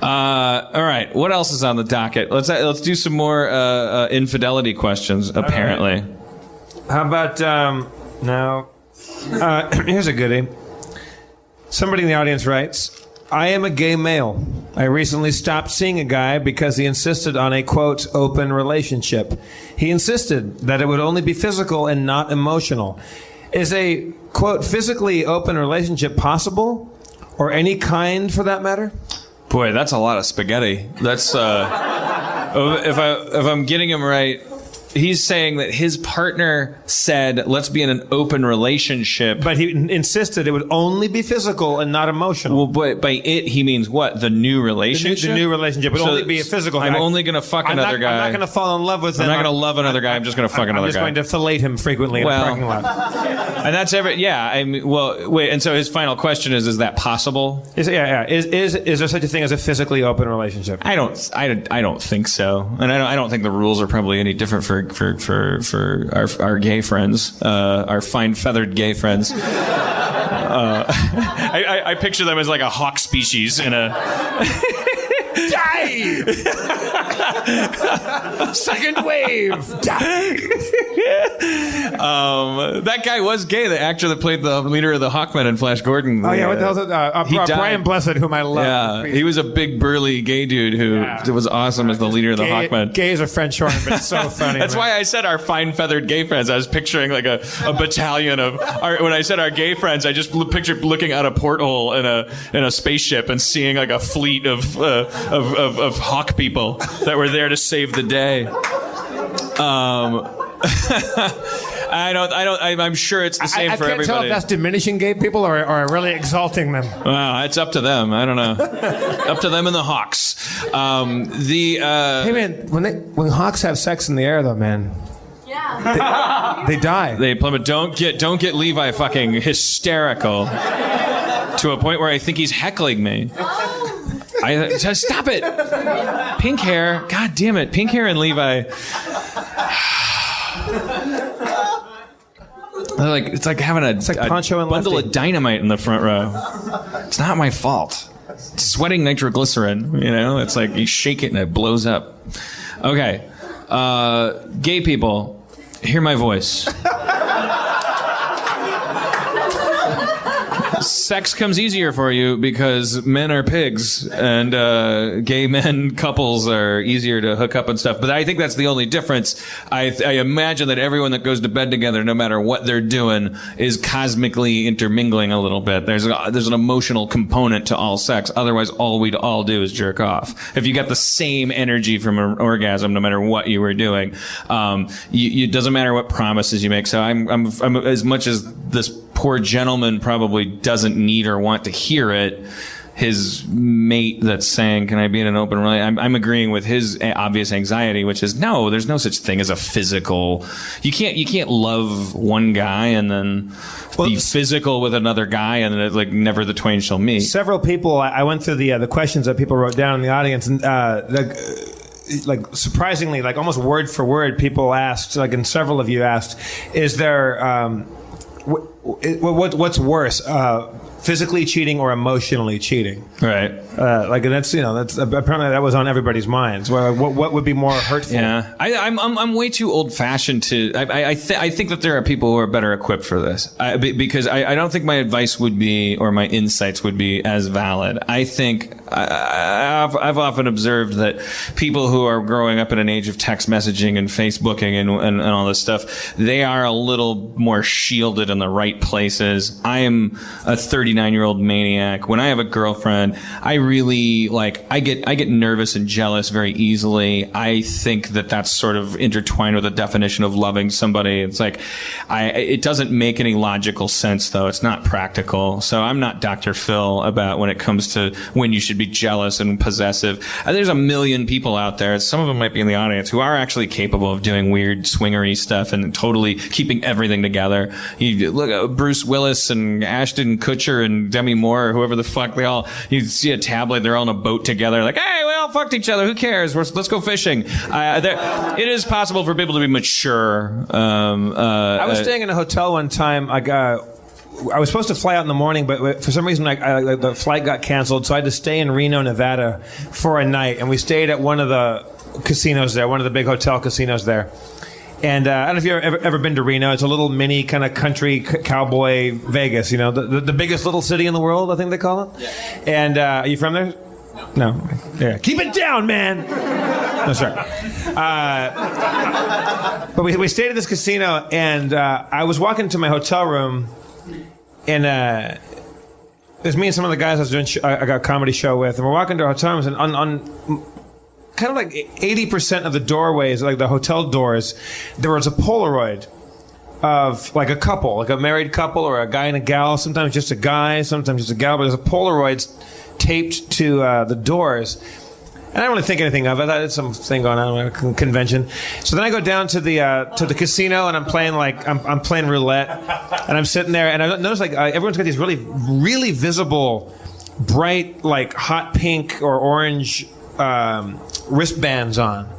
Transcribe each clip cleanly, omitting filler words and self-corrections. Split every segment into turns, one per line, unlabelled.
All right. What else is on the docket? Let's do some more infidelity questions. Apparently.
Right. How about now? Here's a goodie. Somebody in the audience writes, I am a gay male. I recently stopped seeing a guy because he insisted on a, quote, open relationship. He insisted that it would only be physical and not emotional. Is a, quote, physically open relationship possible? Or any kind, for that matter?
Boy, that's a lot of spaghetti. That's, if I'm getting him right, he's saying that his partner said, let's be in an open relationship.
But he insisted it would only be physical and not emotional.
Well, but by it, he means what? The new relationship?
The new relationship would only be a physical.
I'm only going to fuck another guy.
I'm not going to fall in love with him.
I'm not going to love another guy. I'm just going to fuck another guy.
I'm just going to fillet him frequently in a parking lot.
And that's yeah. I mean, well, wait. And so his final question is that possible?
Is there such a thing as a physically open relationship?
I don't think so. And I don't think the rules are probably any different for our gay friends, our fine feathered gay friends. I picture them as like a hawk species in a
die. Second wave. Die.
That guy was gay. The actor that played the leader of the Hawkmen in Flash Gordon.
Oh yeah, what the hell is it? Brian Blessed, whom I love.
Yeah, he was a big burly gay dude who was awesome as the leader of the Hawkmen.
Gay is a French horn, but it's so funny.
That's why I said our fine feathered gay friends. I was picturing like a battalion of when I said our gay friends, I just pictured looking out a porthole in a spaceship and seeing like a fleet of hawk people that were there to save the day. I'm sure it's the same for everybody. I can't tell
if that's diminishing gay people or really exalting them.
Well, it's up to them. I don't know. Up to them and the hawks. Hey
man, when hawks have sex in the air though, man. Yeah. They die.
They plummet. Don't get Levi fucking hysterical to a point where I think he's heckling me. Stop it. Pink hair. God damn it. Pink hair and Levi. It's like having a bundle of dynamite in the front row. It's not my fault. It's sweating nitroglycerin, It's like you shake it and it blows up. Okay. Gay people, hear my voice. Sex comes easier for you because men are pigs and gay men couples are easier to hook up and stuff. But I think that's the only difference. I imagine that everyone that goes to bed together, no matter what they're doing, is cosmically intermingling a little bit. There's an emotional component to all sex. Otherwise, all we'd all do is jerk off. If you got the same energy from an orgasm, no matter what you were doing, it doesn't matter what promises you make. So I'm as much as this poor gentleman probably doesn't need or want to hear it, his mate that's saying, can I be in an open relationship? I'm agreeing with his obvious anxiety, which is no, there's no such thing as a physical. You can't love one guy and then be physical with another guy and then it's like never the twain shall meet.
Several people, I went through the questions that people wrote down in the audience, and surprisingly, almost word for word, people asked, and several of you asked, is there what's worse, physically cheating or emotionally cheating?
Right.
And that's apparently that was on everybody's minds. What would be more hurtful?
Yeah. I'm way too old fashioned to. I think that there are people who are better equipped for this. Because I don't think my advice would be or my insights would be as valid. I think I've often observed that people who are growing up in an age of text messaging and Facebooking and all this stuff, they are a little more shielded in the right places. I am a 39-year-old maniac. When I have a girlfriend, I really I get nervous and jealous very easily. I think that that's sort of intertwined with the definition of loving somebody. It's it doesn't make any logical sense though. It's not practical. So I'm not Dr. Phil about when it comes to when you should be jealous and possessive. There's a million people out there, some of them might be in the audience, who are actually capable of doing weird swingery stuff and totally keeping everything together. You look at Bruce Willis and Ashton Kutcher and Demi Moore or whoever the fuck you see a tabloid, they're all on a boat together hey, we all fucked each other, who cares, let's go fishing. It is possible for people to be mature.
I was staying in a hotel one time, I was supposed to fly out in the morning, but for some reason, the flight got canceled, so I had to stay in Reno, Nevada for a night, and we stayed at one of the casinos there, one of the big hotel casinos there. And I don't know if you've ever been to Reno. It's a little mini kind of country cowboy Vegas, the biggest little city in the world, I think they call it. Yeah. And are you from there? No. Yeah. Keep it down, man. No, sorry. But we stayed at this casino, and I was walking to my hotel room, and it was me and some of the guys I was doing I got a comedy show with, and we're walking to our hotel rooms, and on kind of like 80% of the doorways, like the hotel doors, there was a Polaroid of like a couple, like a married couple or a guy and a gal, sometimes just a guy, sometimes just a gal, but there's a Polaroid taped to the doors. And I don't really think anything of it. It's something going on at a convention. So then I go down to the casino, and I'm playing I'm playing roulette, and I'm sitting there, and I notice everyone's got these really, really visible, bright, like hot pink or orange wristbands on.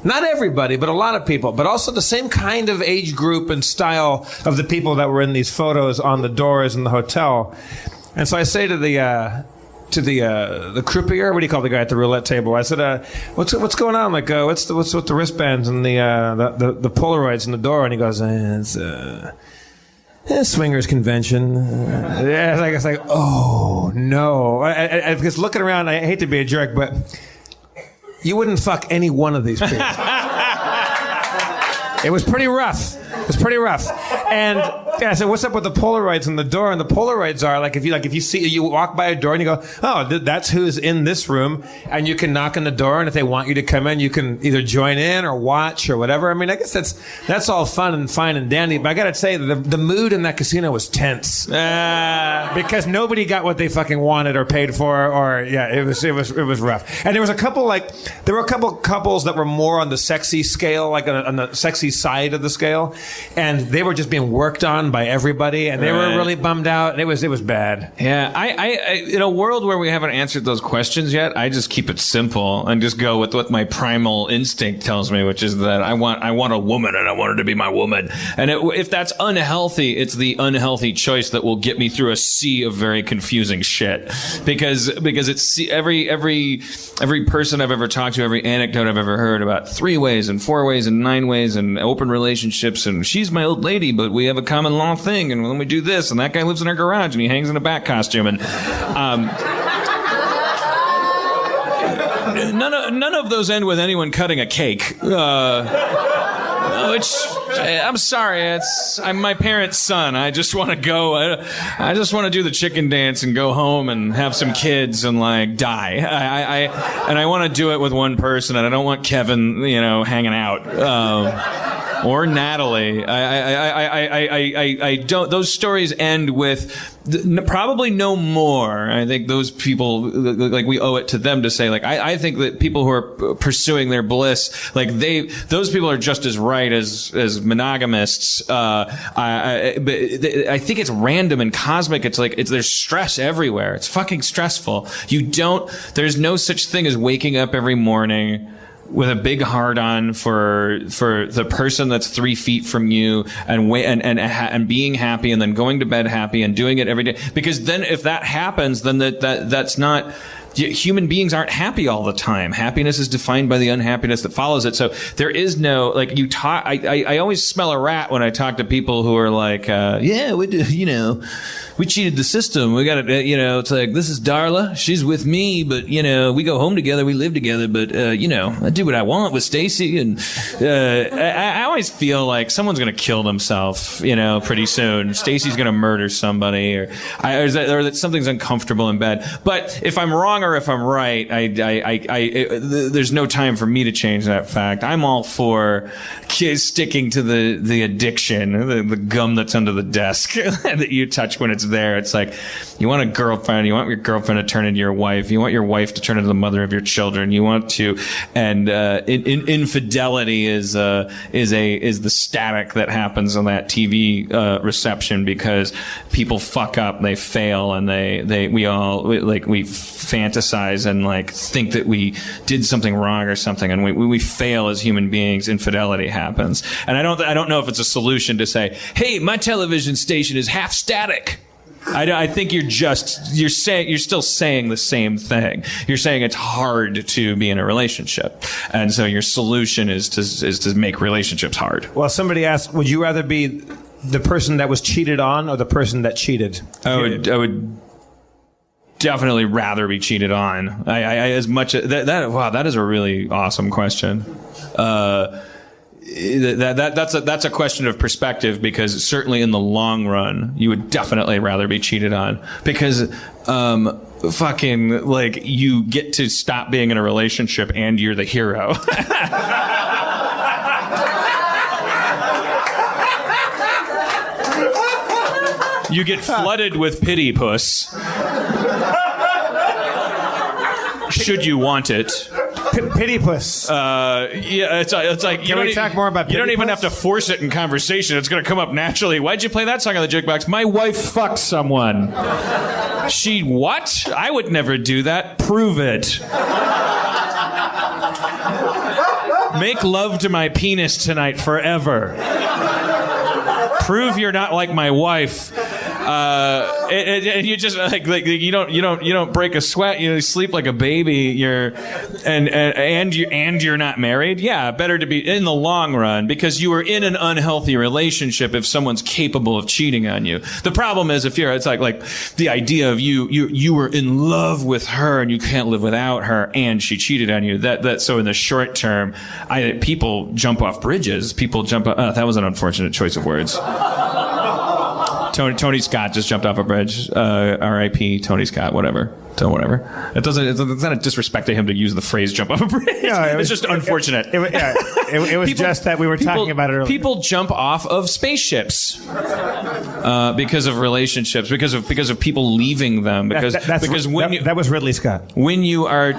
Not everybody, but a lot of people. But also the same kind of age group and style of the people that were in these photos on the doors in the hotel. And so I say to the croupier, what do you call the guy at the roulette table? I said, "What's going on? Like, what's with the wristbands and the Polaroids in the door?" And he goes, "It's swingers convention." Yeah, it's like, oh no! I was looking around. I hate to be a jerk, but you wouldn't fuck any one of these people. It was pretty rough. And yeah, I said, "What's up with the Polaroids in the door?" And the Polaroids are like, if you see, you walk by a door and you go, "Oh, that's who's in this room," and you can knock on the door, and if they want you to come in, you can either join in or watch or whatever. I mean, I guess that's all fun and fine and dandy, but I gotta say, the mood in that casino was tense because nobody got what they fucking wanted or paid for, or yeah, it was rough. And there were a couple couples that were more on the sexy scale, like on the sexy side of the scale, and they were just being worked on by everybody, and they were really bummed out. It was bad.
Yeah, I in a world where we haven't answered those questions yet, I just keep it simple and just go with what my primal instinct tells me, which is that I want a woman, and I want her to be my woman. And if that's unhealthy, it's the unhealthy choice that will get me through a sea of very confusing shit. Because it's every person I've ever talked to, every anecdote I've ever heard about 3 ways and 4 ways and 9 ways and open relationships, and she's my old lady, but we have a common law thing, and when we do this, and that guy lives in our garage, and he hangs in a bat costume, and none of those end with anyone cutting a cake. Which, I'm sorry, I'm my parents' son. I just want to go. I just want to do the chicken dance and go home and have some kids and die. I want to do it with one person, and I don't want Kevin, hanging out. Or Natalie. I don't. Those stories end with probably no more. I think those people, we owe it to them to say, I think that people who are pursuing their bliss, those people are just as right as monogamists. But I think it's random and cosmic. There's stress everywhere. It's fucking stressful. There's no such thing as waking up every morning with a big hard-on for the person that's 3 feet from you, and being happy, and then going to bed happy and doing it every day. Because then if that happens, then that's not. Human beings aren't happy all the time. Happiness is defined by the unhappiness that follows it. So there is no, you talk, I always smell a rat when I talk to people who are yeah, we do, we cheated the system. We got it, it's like, this is Darla. She's with me, but, we go home together. We live together, but, I do what I want with Stacy. And, I always feel like someone's going to kill themselves, pretty soon. Stacy's going to murder somebody, or that something's uncomfortable and bad. But if I'm wrong or if I'm right, there's no time for me to change that fact. I'm all for sticking to the addiction, the gum that's under the desk that you touch when it's there. It's like, you want a girlfriend, you want your girlfriend to turn into your wife, you want your wife to turn into the mother of your children, you want to, and infidelity is the static that happens on that TV reception, because people fuck up, they fail, and we fantasize fantasize and like think that we did something wrong or something, and we fail as human beings, infidelity happens. And I don't know if it's a solution to say, hey, my television station is half static. I think you're still saying the same thing. You're saying it's hard to be in a relationship, and so your solution is to make relationships hard.
Well, somebody asked, would you rather be the person that was cheated on or the person that cheated?
I would definitely rather be cheated on. I as much that wow, that is a really awesome question. That's a question of perspective, because certainly in the long run you would definitely rather be cheated on, because fucking like you get to stop being in a relationship and you're the hero. You get flooded with pity puss should you want it.
Pity puss.
Yeah, it's like
Can we talk more about
you don't
pity
even
puss?
have to force it in conversation. It's going to come up naturally. Why'd you play that song on the jukebox? My wife fucked someone. She what? I would never do that. Prove it. Make love to my penis tonight forever. Prove you're not like my wife. And you just like you don't break a sweat. You sleep like a baby. You're not married. Yeah, better to be in the long run, because you are in an unhealthy relationship if someone's capable of cheating on you. The problem is it's like the idea of you were in love with her and you can't live without her, and she cheated on you. So in the short term, people jump off bridges. People jump. That was an unfortunate choice of words. Tony Scott just jumped off a bridge. R.I.P. Tony Scott. Whatever. It's not a disrespect to him to use the phrase "jump off a bridge." No, it's just unfortunate.
It was just that we were talking about it earlier.
People jump off of spaceships because of relationships, because of people leaving them.
That was Ridley Scott.
When you are.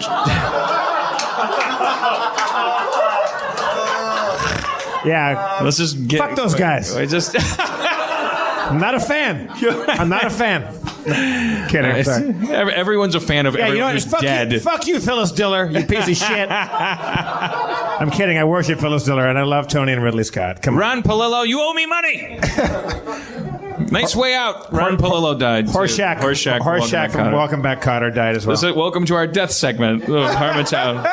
Yeah.
Let's just get.
Fuck those guys. I'm not a fan. Kidding. Sorry.
Everyone's a fan of everyone who's dead.
Fuck you, Phyllis Diller, you piece of shit. I'm kidding. I worship Phyllis Diller, and I love Tony and Ridley Scott. Come on.
Ron Palillo, you owe me money. Nice way out. Ron Palillo died.
Horseshack from Welcome Back, Kotter died as well.
Welcome to our death segment of Harmontown.